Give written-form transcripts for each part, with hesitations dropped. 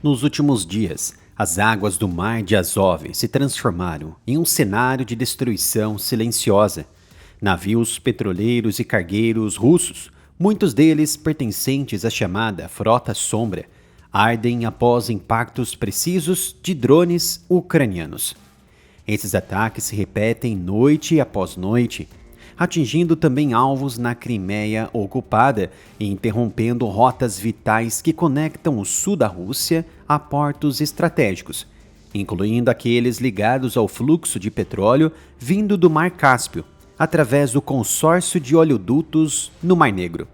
Nos últimos dias, as águas do Mar de Azov se transformaram em um cenário de destruição silenciosa. Navios petroleiros e cargueiros russos, muitos deles pertencentes à chamada Frota Sombra, ardem após impactos precisos de drones ucranianos. Esses ataques se repetem noite após noite, atingindo também alvos na Crimeia ocupada e interrompendo rotas vitais que conectam o sul da Rússia a portos estratégicos, incluindo aqueles ligados ao fluxo de petróleo vindo do Mar Cáspio, através do consórcio de oleodutos no Mar Negro.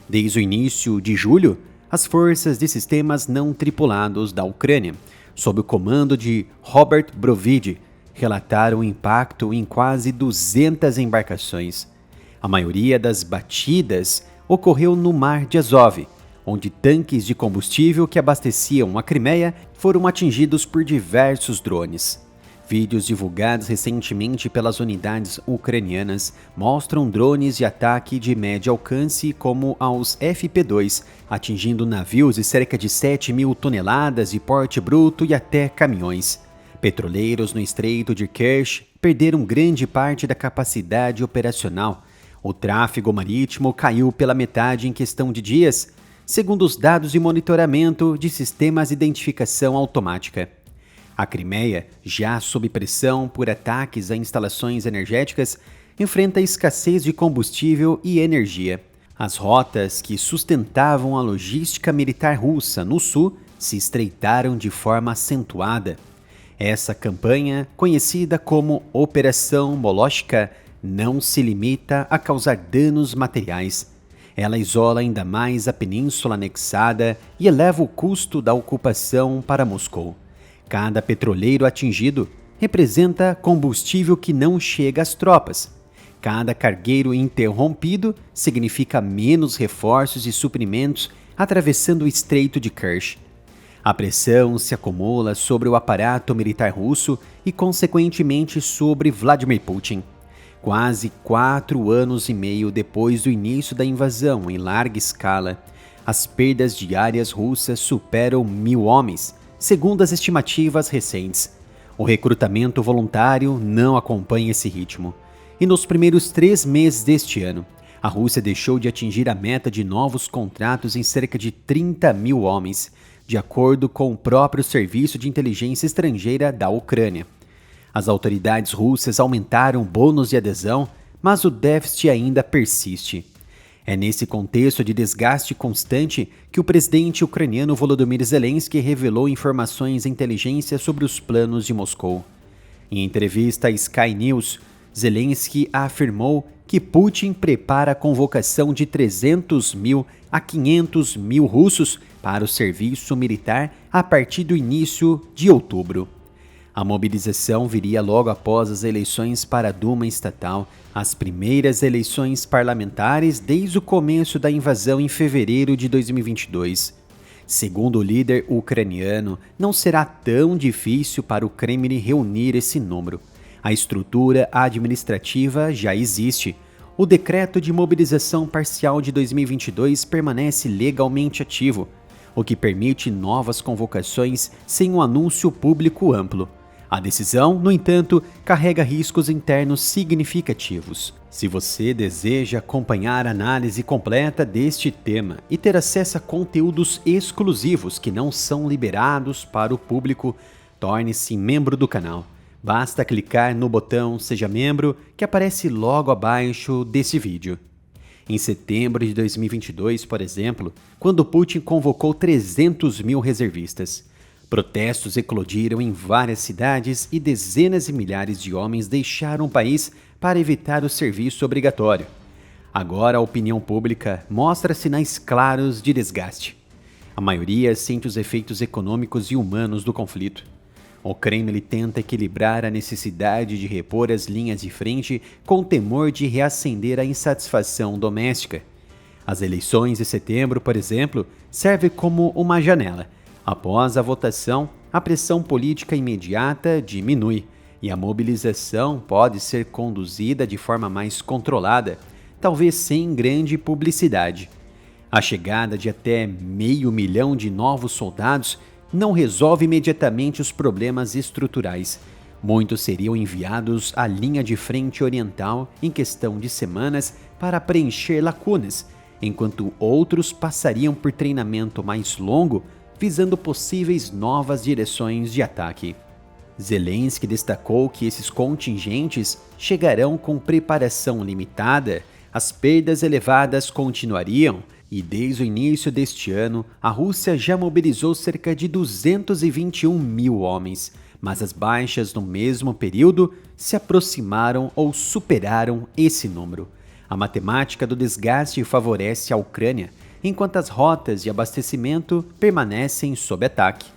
Desde o início de julho, as forças de sistemas não tripulados da Ucrânia, sob o comando de Robert Brovide, relataram o impacto em quase 200 embarcações. A maioria das batidas ocorreu no Mar de Azov, onde tanques de combustível que abasteciam a Crimeia foram atingidos por diversos drones. Vídeos divulgados recentemente pelas unidades ucranianas mostram drones de ataque de médio alcance como aos FP2, atingindo navios de cerca de 7.000 toneladas de porte bruto e até caminhões. Petroleiros no Estreito de Kerch perderam grande parte da capacidade operacional. O tráfego marítimo caiu pela metade em questão de dias, segundo os dados de monitoramento de sistemas de identificação automática. A Crimeia, já sob pressão por ataques a instalações energéticas, enfrenta escassez de combustível e energia. As rotas que sustentavam a logística militar russa no sul se estreitaram de forma acentuada. Essa campanha, conhecida como Operação Molochka, não se limita a causar danos materiais. Ela isola ainda mais a península anexada e eleva o custo da ocupação para Moscou. Cada petroleiro atingido representa combustível que não chega às tropas. Cada cargueiro interrompido significa menos reforços e suprimentos atravessando o Estreito de Kerch. A pressão se acumula sobre o aparato militar russo e, consequentemente, sobre Vladimir Putin. Quase 4 anos e meio depois do início da invasão em larga escala, as perdas diárias russas superam 1.000 homens, segundo as estimativas recentes. O recrutamento voluntário não acompanha esse ritmo. E nos primeiros 3 meses deste ano, a Rússia deixou de atingir a meta de novos contratos em cerca de 30.000 homens, de acordo com o próprio Serviço de Inteligência Estrangeira da Ucrânia. As autoridades russas aumentaram o bônus de adesão, mas o déficit ainda persiste. É nesse contexto de desgaste constante que o presidente ucraniano Volodymyr Zelensky revelou informações à inteligência sobre os planos de Moscou. Em entrevista à Sky News, Zelensky afirmou que Putin prepara a convocação de 300.000 a 500.000 russos para o serviço militar a partir do início de outubro. A mobilização viria logo após as eleições para a Duma estatal, as primeiras eleições parlamentares desde o começo da invasão em fevereiro de 2022. Segundo o líder ucraniano, não será tão difícil para o Kremlin reunir esse número. A estrutura administrativa já existe. O decreto de mobilização parcial de 2022 permanece legalmente ativo, o que permite novas convocações sem um anúncio público amplo. A decisão, no entanto, carrega riscos internos significativos. Se você deseja acompanhar a análise completa deste tema e ter acesso a conteúdos exclusivos que não são liberados para o público, torne-se membro do canal. Basta clicar no botão Seja Membro, que aparece logo abaixo desse vídeo. Em setembro de 2022, por exemplo, quando Putin convocou 300.000 reservistas, protestos eclodiram em várias cidades e dezenas de milhares de homens deixaram o país para evitar o serviço obrigatório. Agora a opinião pública mostra sinais claros de desgaste. A maioria sente os efeitos econômicos e humanos do conflito. O Kremlin tenta equilibrar a necessidade de repor as linhas de frente com o temor de reacender a insatisfação doméstica. As eleições de setembro, por exemplo, servem como uma janela. Após a votação, a pressão política imediata diminui e a mobilização pode ser conduzida de forma mais controlada, talvez sem grande publicidade. A chegada de até 500.000 de novos soldados não resolve imediatamente os problemas estruturais. Muitos seriam enviados à linha de frente oriental em questão de semanas para preencher lacunas, enquanto outros passariam por treinamento mais longo, visando possíveis novas direções de ataque. Zelensky destacou que esses contingentes chegarão com preparação limitada, as perdas elevadas continuariam e desde o início deste ano a Rússia já mobilizou cerca de 221 mil homens, mas as baixas no mesmo período se aproximaram ou superaram esse número. A matemática do desgaste favorece a Ucrânia, enquanto as rotas de abastecimento permanecem sob ataque.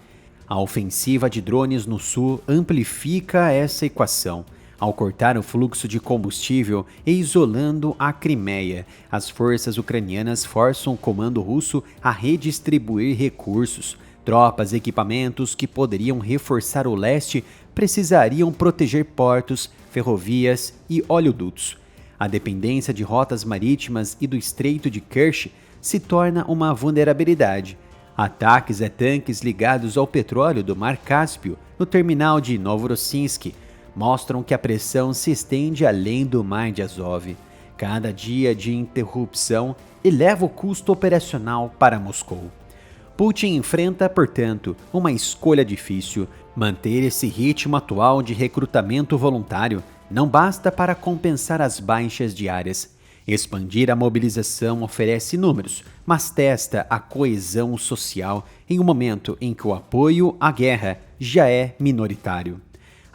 A ofensiva de drones no sul amplifica essa equação. Ao cortar o fluxo de combustível e isolando a Crimeia, as forças ucranianas forçam o comando russo a redistribuir recursos. Tropas e equipamentos que poderiam reforçar o leste precisariam proteger portos, ferrovias e oleodutos. A dependência de rotas marítimas e do Estreito de Kerch se torna uma vulnerabilidade. Ataques a tanques ligados ao petróleo do Mar Cáspio no terminal de Novorossiysk mostram que a pressão se estende além do Mar de Azov. Cada dia de interrupção eleva o custo operacional para Moscou. Putin enfrenta, portanto, uma escolha difícil. Manter esse ritmo atual de recrutamento voluntário não basta para compensar as baixas diárias. Expandir a mobilização oferece números, mas testa a coesão social em um momento em que o apoio à guerra já é minoritário.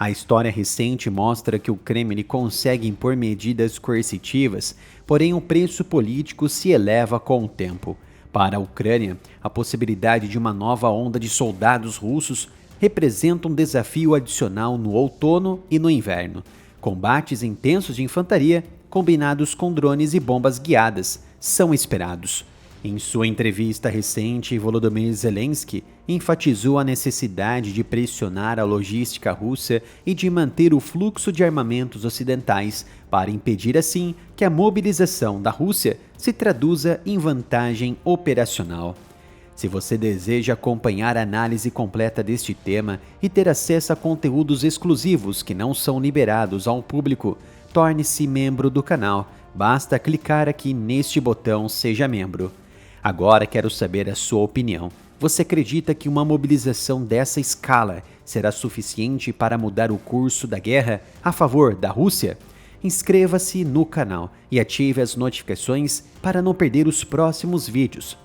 A história recente mostra que o Kremlin consegue impor medidas coercitivas, porém o preço político se eleva com o tempo. Para a Ucrânia, a possibilidade de uma nova onda de soldados russos representa um desafio adicional no outono e no inverno. Combates intensos de infantaria, combinados com drones e bombas guiadas, são esperados. Em sua entrevista recente, Volodymyr Zelensky enfatizou a necessidade de pressionar a logística russa e de manter o fluxo de armamentos ocidentais para impedir assim que a mobilização da Rússia se traduza em vantagem operacional. Se você deseja acompanhar a análise completa deste tema e ter acesso a conteúdos exclusivos que não são liberados ao público, torne-se membro do canal. Basta clicar aqui neste botão Seja Membro. Agora quero saber a sua opinião. Você acredita que uma mobilização dessa escala será suficiente para mudar o curso da guerra a favor da Rússia? Inscreva-se no canal e ative as notificações para não perder os próximos vídeos.